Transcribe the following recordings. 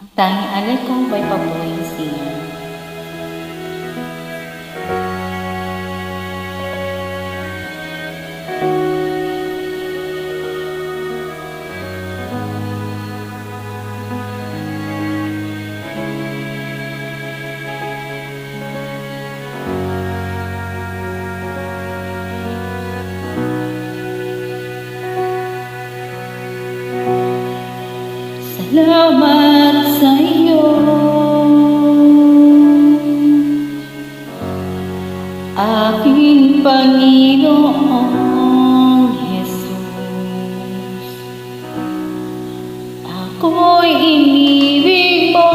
Ang tanging alay ko may paboring siya. Salamat sa iyo, aking Panginoong Jesus. Ako'y inibig mo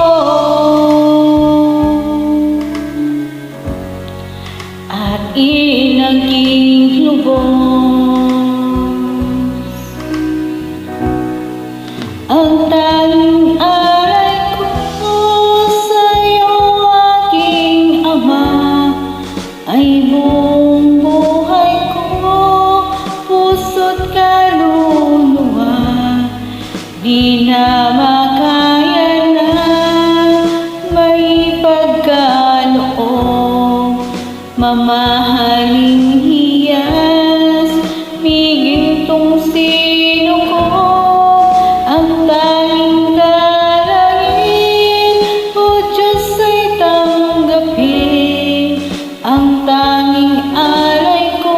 at inaging lubos. Ang tanging alay ko sa iyo, aking Ama, ay buong buhay ko, puso't kaluluwa. Di na makaya na may pagkaloob, mamahaling hiyas, migintong sino ko. Ang tanging dalangin, O Diyos, ay tanggapin. Ang tanging alay ko,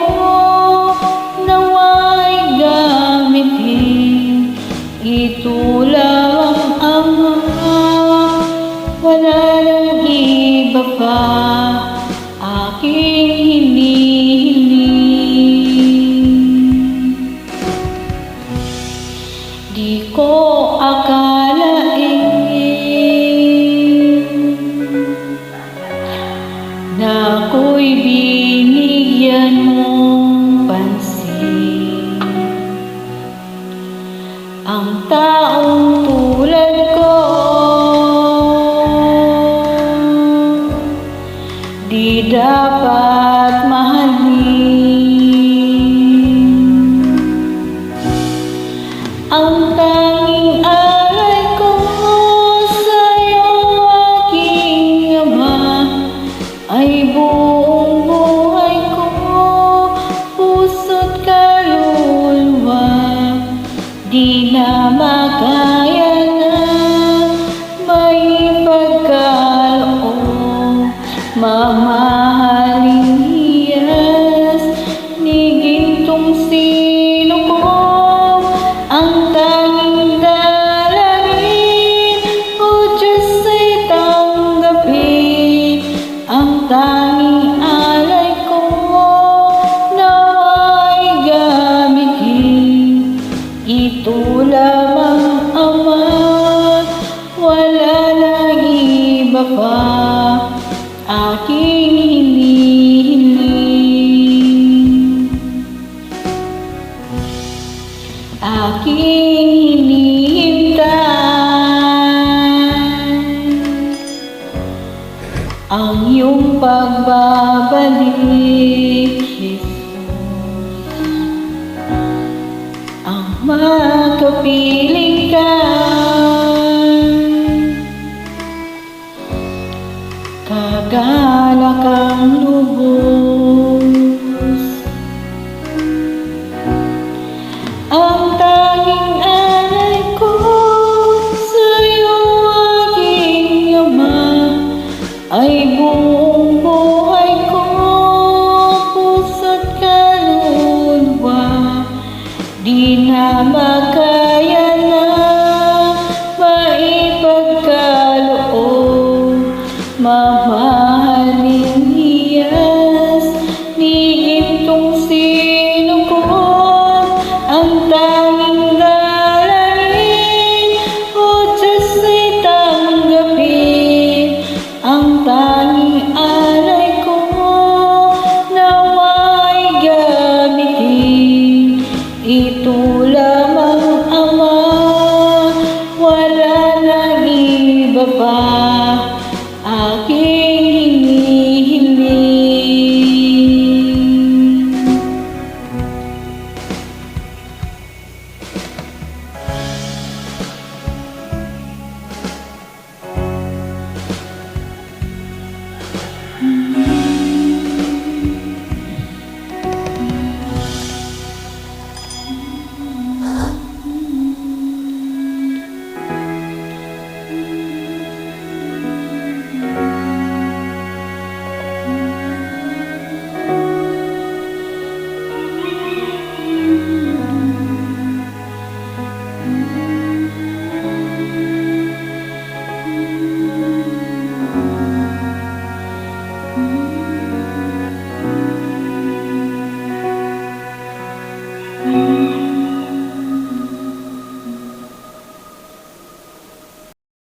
nawa'y gamitin. Ito lang ang Ama, wala nang iba pa aking hinihiling. Di ko akalain na ako'y binigyan mong pansin. Ang taong tulad ko, di dapat mahalin. Ang tanging alay ko sa iyo, aking Ama, ay buong buhay ko, puso't kaluluwa. Di na makaya na may pagkaloob, mamahaling hiyas, nigintong sino ko. Ang tanging dalangin, O Diyos, ay tanggapin. Ang tanging alay ko, nawa'y gamitin. Ito lamang, Ama, wala nang iba pa aking hinihiling. Aking hinihintay ang iyong pagbabalik, Jesus. Ang makapiling ka, kagala kang lubos. Ang tanging alay ko sa iyo, aking Ama, ay buong buhay ko, puso't kaluluwa. Di na makaya na maipagkaloob, mamahaling hiyas, nigintong sino ko. Ang tanging dalangin, O Diyos, ay tanggapin. Ang tanging alay ko, nawa'y gamitin. Ito lamang, Ama, wala nang iba pa